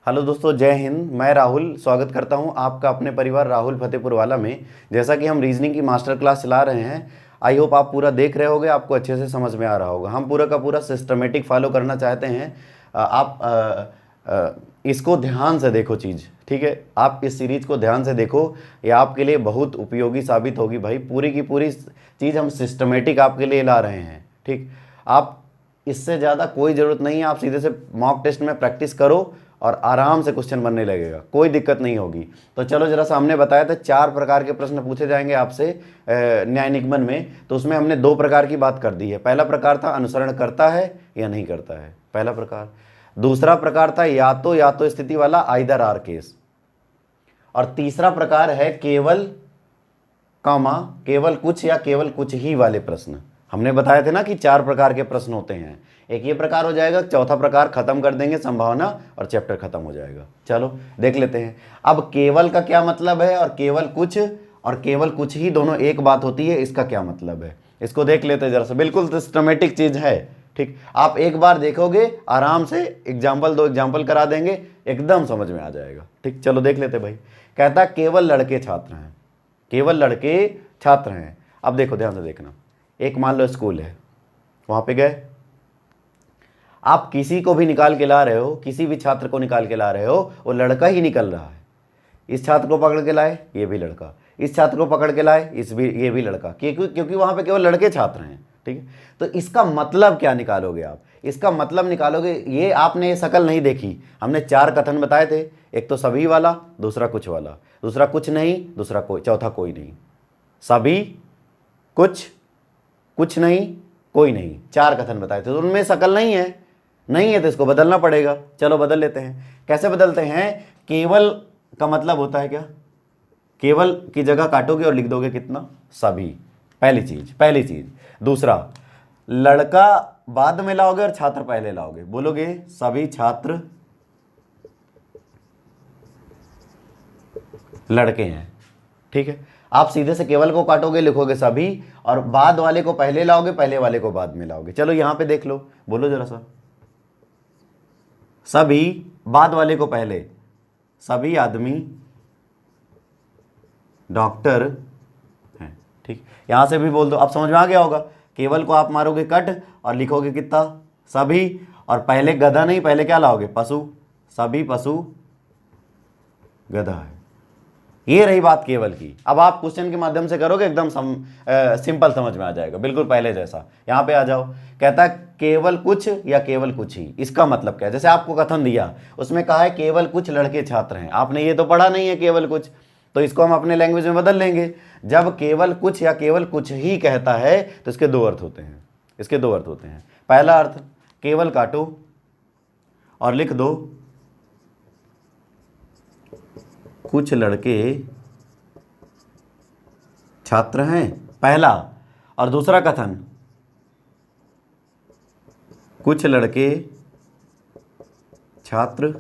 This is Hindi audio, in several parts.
हेलो दोस्तों, जय हिंद। मैं राहुल स्वागत करता हूं आपका अपने परिवार राहुल फतेहपुर वाला में। जैसा कि हम रीजनिंग की मास्टर क्लास चला रहे हैं, आई होप आप पूरा देख रहे होगे, आपको अच्छे से समझ में आ रहा होगा। हम पूरा का पूरा सिस्टमेटिक फॉलो करना चाहते हैं। इसको ध्यान से देखो चीज़, ठीक है। आप इस सीरीज़ को ध्यान से देखो, ये आपके लिए बहुत उपयोगी साबित होगी भाई। पूरी की पूरी चीज़ हम सिस्टमेटिक आपके लिए ला रहे हैं, ठीक। आप इससे ज़्यादा कोई ज़रूरत नहीं है, आप सीधे से मॉक टेस्ट में प्रैक्टिस करो और आराम से क्वेश्चन बनने लगेगा, कोई दिक्कत नहीं होगी। तो चलो जरा सा, हमने बताया था 4 प्रकार के प्रश्न पूछे जाएंगे आपसे न्याय निगमन में। तो उसमें हमने 2 प्रकार की बात कर दी है। पहला प्रकार था अनुसरण करता है या नहीं करता है, पहला प्रकार। दूसरा प्रकार था या तो स्थिति वाला आइदर आर केस। और तीसरा प्रकार है केवल केवल कुछ या केवल कुछ ही वाले प्रश्न। हमने बताए थे ना कि 4 प्रकार के प्रश्न होते हैं। एक ये प्रकार हो जाएगा, चौथा प्रकार खत्म कर देंगे संभावना और चैप्टर खत्म हो जाएगा। चलो देख लेते हैं। अब केवल का क्या मतलब है और केवल कुछ ही दोनों एक बात होती है, इसका क्या मतलब है, इसको देख लेते हैं जरा सा। बिल्कुल सिस्टमेटिक चीज है, ठीक। आप एक बार देखोगे, आराम से एग्जाम्पल 2 एग्जाम्पल करा देंगे, एकदम समझ में आ जाएगा, ठीक। चलो देख लेते भाई। कहता केवल लड़के छात्र हैं, केवल लड़के छात्र हैं। अब देखो ध्यान से देखना, एक मान लो स्कूल है, वहां पे गए, आप किसी को भी निकाल के ला रहे हो, किसी भी छात्र को निकाल के ला रहे हो, वो लड़का ही निकल रहा है। इस छात्र को पकड़ के लाए, ये भी लड़का, इस छात्र को पकड़ के लाए, ये भी लड़का, क्योंकि वहां पे केवल लड़के छात्र हैं, ठीक है। तो इसका मतलब क्या निकालोगे आप? इसका मतलब निकालोगे, ये आपने ये शकल नहीं देखी। हमने 4 कथन बताए थे, एक तो सभी वाला, दूसरा कुछ वाला, दूसरा कुछ नहीं, दूसरा कोई, चौथा कोई नहीं। सभी, कुछ नहीं, कोई नहीं, 4 कथन बताए थे। तो उनमें शकल नहीं है तो इसको बदलना पड़ेगा। चलो बदल लेते हैं। कैसे बदलते हैं? केवल का मतलब होता है क्या? केवल की जगह काटोगे और लिख दोगे कितना? सभी, पहली चीज। दूसरा, लड़का बाद में लाओगे और छात्र पहले लाओगे, बोलोगे सभी छात्र लड़के हैं, ठीक है। आप सीधे से केवल को काटोगे, लिखोगे सभी, और बाद वाले को पहले लाओगे, पहले वाले को बाद में लाओगे। चलो यहां पे देख लो, बोलो जरा सा। सभी, बाद वाले को पहले, सभी आदमी डॉक्टर हैं, ठीक। यहां से भी बोल दो, अब समझ में आ गया होगा। केवल को आप मारोगे कट और लिखोगे कितना? सभी, और पहले गधा नहीं, पहले क्या लाओगे? पशु, सभी पशु गधा है। ये रही बात केवल की। अब आप क्वेश्चन के माध्यम से करोगे, एकदम सिंपल समझ में आ जाएगा, बिल्कुल पहले जैसा। यहां पे आ जाओ। कहता है केवल कुछ या केवल कुछ ही, इसका मतलब क्या है? जैसे आपको कथन दिया, उसमें कहा है केवल कुछ लड़के छात्र हैं, आपने ये तो पढ़ा नहीं है केवल कुछ, तो इसको हम अपने लैंग्वेज में बदल लेंगे। जब केवल कुछ या केवल कुछ ही कहता है तो इसके 2 अर्थ होते हैं, इसके 2 अर्थ होते हैं। पहला अर्थ, केवल काटो और लिख दो कुछ लड़के छात्र हैं, पहला। और दूसरा कथन, कुछ लड़के छात्र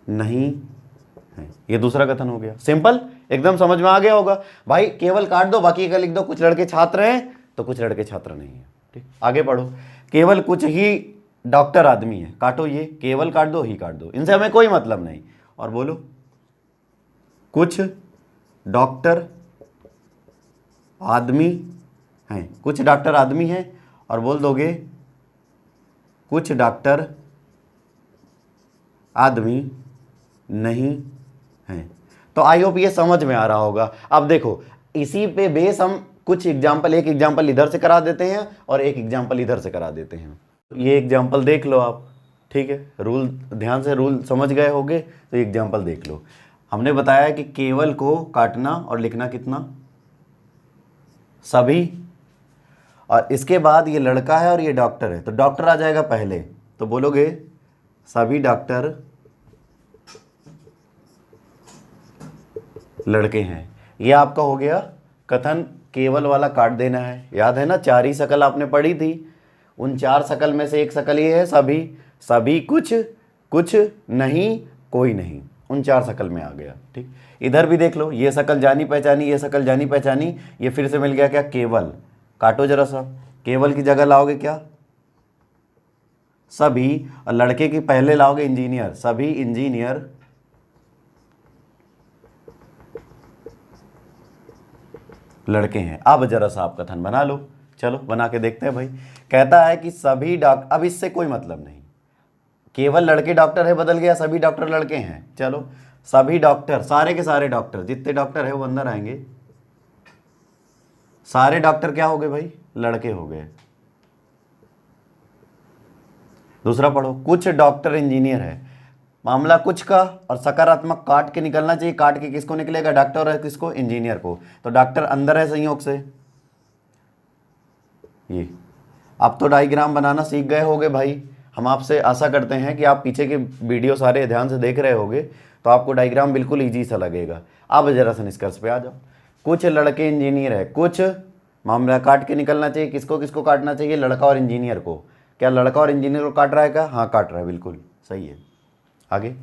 नहीं हैं, ये दूसरा कथन हो गया। सिंपल, एकदम समझ में आ गया होगा भाई। केवल काट दो, बाकी का लिख दो कुछ लड़के छात्र हैं, तो कुछ लड़के छात्र नहीं है, ठीक। आगे पढ़ो। केवल कुछ ही डॉक्टर आदमी है, काटो ये, केवल काट दो, ही काट दो, इनसे हमें कोई मतलब नहीं। और बोलो कुछ डॉक्टर आदमी हैं, कुछ डॉक्टर आदमी हैं, और बोल दोगे कुछ डॉक्टर आदमी नहीं हैं। तो आई होप ये समझ में आ रहा होगा। अब देखो, इसी पे बेस हम कुछ एग्जाम्पल, एक एग्जाम्पल इधर से करा देते हैं और एक एग्जाम्पल इधर से करा देते हैं। ये एग्जाम्पल देख लो आप, ठीक है। रूल ध्यान से, रूल समझ गए होगे तो एग्जाम्पल देख लो। हमने बताया कि केवल को काटना और लिखना कितना? सभी, और इसके बाद ये लड़का है और ये डॉक्टर है, तो डॉक्टर आ जाएगा पहले, तो बोलोगे सभी डॉक्टर लड़के हैं। ये आपका हो गया कथन। केवल वाला काट देना है, याद है ना, 4 ही शकल आपने पढ़ी थी। उन 4 शकल में से एक शकल ये है सभी, सभी कुछ नहीं, कोई नहीं, उन 4 शकल में आ गया, ठीक। इधर भी देख लो, ये शकल जानी पहचानी, ये शकल जानी पहचानी, ये फिर से मिल गया क्या? केवल। काटो जरा सा, केवल की जगह लाओगे क्या? सभी, और लड़के की पहले लाओगे इंजीनियर, सभी इंजीनियर लड़के हैं। अब जरा सा आप कथन बना लो, चलो बना के देखते हैं भाई। कहता है कि सभी डॉक्टर, अब इससे कोई मतलब नहीं, केवल लड़के डॉक्टर है बदल गया, सभी डॉक्टर लड़के हैं। चलो सभी डॉक्टर, सारे के सारे डॉक्टर, जितने डॉक्टर है वो अंदर आएंगे, सारे डॉक्टर क्या हो गए भाई, लड़के हो गए। दूसरा पढ़ो, कुछ डॉक्टर इंजीनियर है, मामला कुछ का और सकारात्मक काट के निकलना चाहिए। काट के किसको निकलेगा, डॉक्टर और किसको, इंजीनियर को। तो डॉक्टर अंदर है संयोग से, ये अब तो डायग्राम बनाना सीख गए होगे भाई। हम आपसे आशा करते हैं कि आप पीछे के वीडियो सारे ध्यान से देख रहे होगे, तो आपको डायग्राम बिल्कुल ईजी सा लगेगा। अब जरा सा निष्कर्ष पे आ जाओ। कुछ लड़के इंजीनियर है, कुछ मामला काट के निकलना चाहिए, किसको किसको काटना चाहिए, लड़का और इंजीनियर को। क्या लड़का और इंजीनियर को काट रहा है क्या, हाँ काट रहा है, बिल्कुल सही है। आगे,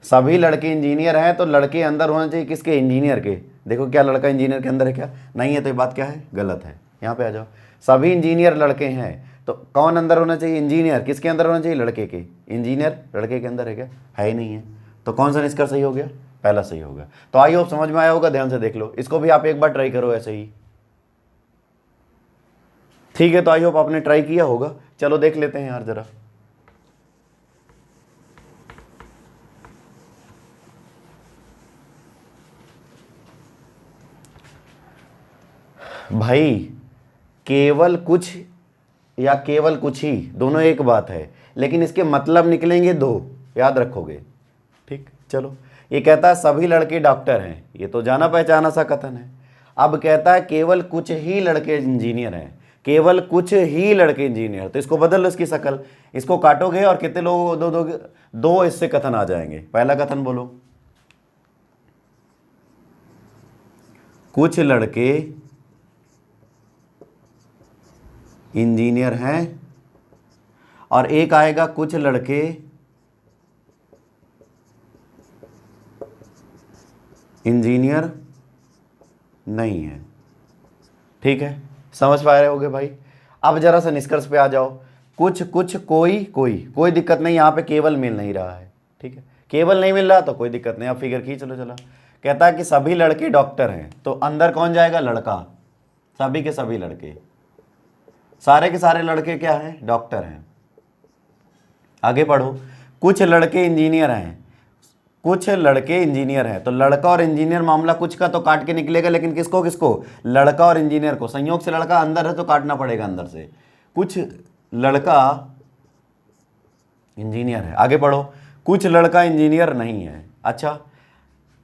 सभी लड़के इंजीनियर हैं, तो लड़के अंदर होना चाहिए किसके, इंजीनियर के। देखो क्या लड़का इंजीनियर के अंदर है क्या, नहीं है, तो ये बात क्या है, गलत है। यहाँ पे आ जाओ, सभी इंजीनियर लड़के हैं, तो कौन अंदर होना चाहिए, इंजीनियर। किसके अंदर होना चाहिए, लड़के के। इंजीनियर लड़के के अंदर है क्या, है ही नहीं है। तो कौन सा निष्कर्ष सही हो गया, पहला सही होगा। तो आई होप समझ में आया होगा, ध्यान से देख लो, इसको भी आप एक बार ट्राई करो ऐसे ही, ठीक है। तो आई होप आपने ट्राई किया होगा। चलो देख लेते हैं यार जरा, भाई केवल कुछ या केवल कुछ ही, दोनों एक बात है, लेकिन इसके मतलब निकलेंगे दो, याद रखोगे, ठीक। चलो, ये कहता है सभी लड़के डॉक्टर हैं, ये तो जाना पहचाना सा कथन है। अब कहता है केवल कुछ ही लड़के इंजीनियर हैं, केवल कुछ ही लड़के इंजीनियर, तो इसको बदल लो, इसकी शक्ल, इसको काटोगे और कितने लोग दो दोगे, दो इससे कथन आ जाएंगे। पहला कथन बोलो, कुछ लड़के इंजीनियर हैं, और एक आएगा कुछ लड़के इंजीनियर नहीं है, ठीक है। समझ पा रहे होगे भाई। अब जरा सा निष्कर्ष पे आ जाओ, कुछ कुछ कोई कोई, कोई दिक्कत नहीं, यहाँ पे केवल मिल नहीं रहा है, ठीक है। केवल नहीं मिल रहा तो कोई दिक्कत नहीं, अब फिगर खींच लो। चलो, कहता है कि सभी लड़के डॉक्टर हैं, तो अंदर कौन जाएगा, लड़का। सभी के सभी लड़के, सारे के सारे लड़के क्या हैं, डॉक्टर हैं। आगे पढ़ो, कुछ लड़के इंजीनियर हैं, कुछ लड़के इंजीनियर हैं, तो लड़का और इंजीनियर, मामला कुछ का तो काट के निकलेगा, लेकिन किसको किसको, लड़का और इंजीनियर को। संयोग से लड़का अंदर है तो काटना पड़ेगा अंदर से। कुछ लड़का इंजीनियर है। आगे पढ़ो, कुछ लड़का इंजीनियर नहीं है। अच्छा,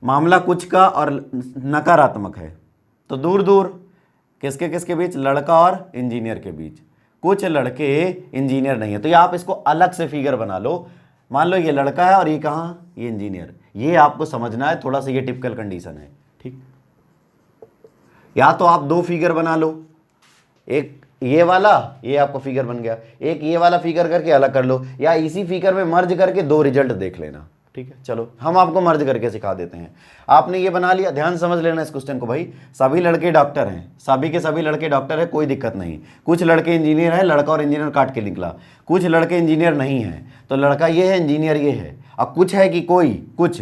मामला कुछ का और नकारात्मक है, तो दूर दूर किसके किसके बीच, लड़का और इंजीनियर के बीच। कुछ लड़के इंजीनियर नहीं है, तो ये आप इसको अलग से फिगर बना लो। मान लो ये लड़का है और ये कहाँ, ये इंजीनियर। ये आपको समझना है, थोड़ा सा ये टिपिकल कंडीशन है, ठीक। या तो आप दो फिगर बना लो, एक ये वाला, ये आपका फिगर बन गया, एक ये वाला फिगर करके अलग कर लो, या इसी फिगर में मर्ज करके दो रिजल्ट देख लेना, ठीक है। चलो हम आपको मर्ज करके सिखा देते हैं। आपने ये बना लिया, ध्यान समझ लेना इस क्वेश्चन को भाई। सभी लड़के डॉक्टर हैं, सभी के सभी लड़के डॉक्टर है, कोई दिक्कत नहीं। कुछ लड़के इंजीनियर है, लड़का और इंजीनियर काट के निकला। कुछ लड़के इंजीनियर नहीं है, तो लड़का ये है, इंजीनियर ये है। अब कुछ है कि कोई, कुछ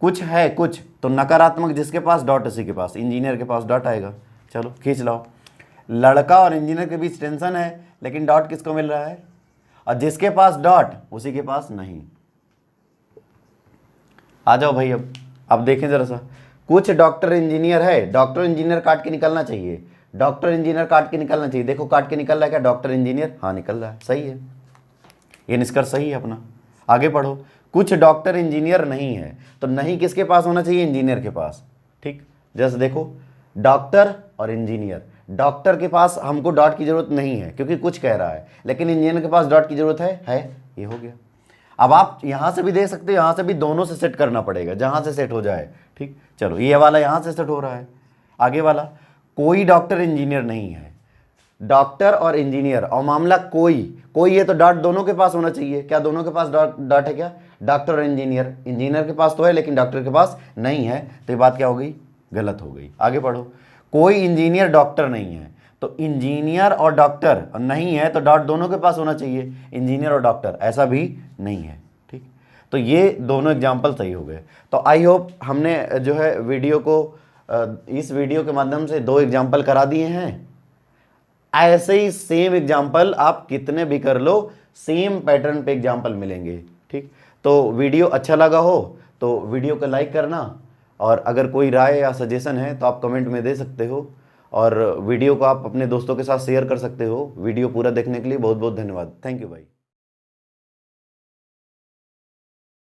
कुछ है, कुछ तो नकारात्मक, जिसके पास डॉट उसी के पास, इंजीनियर के पास डॉट आएगा। चलो खींच लाओ, लड़का और इंजीनियर के बीच टेंशन है, लेकिन डॉट किसको मिल रहा है, और जिसके पास डॉट उसी के पास नहीं। आ जाओ भाई, अब देखें जरा सा, कुछ डॉक्टर इंजीनियर है, डॉक्टर इंजीनियर काट के निकलना चाहिए, डॉक्टर इंजीनियर काट के निकलना चाहिए। देखो काट के निकल रहा है क्या, डॉक्टर इंजीनियर, हाँ निकल रहा है, सही है, ये निष्कर्ष सही है अपना। आगे पढ़ो, कुछ डॉक्टर इंजीनियर नहीं है, तो नहीं किसके पास होना चाहिए, इंजीनियर के पास, ठीक। जैसे देखो, डॉक्टर और इंजीनियर, डॉक्टर के पास हमको डॉट की जरूरत नहीं है क्योंकि कुछ कह रहा है, लेकिन इंजीनियर के पास डॉट की जरूरत है, ये हो गया। अब आप यहां से भी देख सकते हो, यहां से भी, दोनों से सेट करना पड़ेगा, जहां से सेट हो जाए, ठीक। चलो ये वाला यहां से सेट हो रहा है। आगे वाला, कोई डॉक्टर इंजीनियर नहीं है, डॉक्टर और इंजीनियर, और मामला कोई कोई है, तो डॉट दोनों के पास होना चाहिए। क्या दोनों के पास डॉट है क्या, डॉक्टर और इंजीनियर, इंजीनियर के पास तो है लेकिन डॉक्टर के पास नहीं है, तो ये बात क्या हो गई, गलत हो गई। आगे पढ़ो, कोई इंजीनियर डॉक्टर नहीं है, तो इंजीनियर और डॉक्टर, और नहीं है तो डॉट दोनों के पास होना चाहिए, इंजीनियर और डॉक्टर, ऐसा भी नहीं है। ठीक, तो ये दोनों एग्जाम्पल सही हो गए। तो आई होप हमने जो है वीडियो को इस वीडियो के माध्यम से 2 एग्जाम्पल करा दिए हैं। ऐसे ही सेम एग्जाम्पल आप कितने भी कर लो, सेम पैटर्न पे एग्जाम्पल मिलेंगे। ठीक, तो वीडियो अच्छा लगा हो तो वीडियो को लाइक करना, और अगर कोई राय या सजेशन है तो आप कमेंट में दे सकते हो, और वीडियो को आप अपने दोस्तों के साथ शेयर कर सकते हो। वीडियो पूरा देखने के लिए बहुत बहुत धन्यवाद। थैंक यू भाई।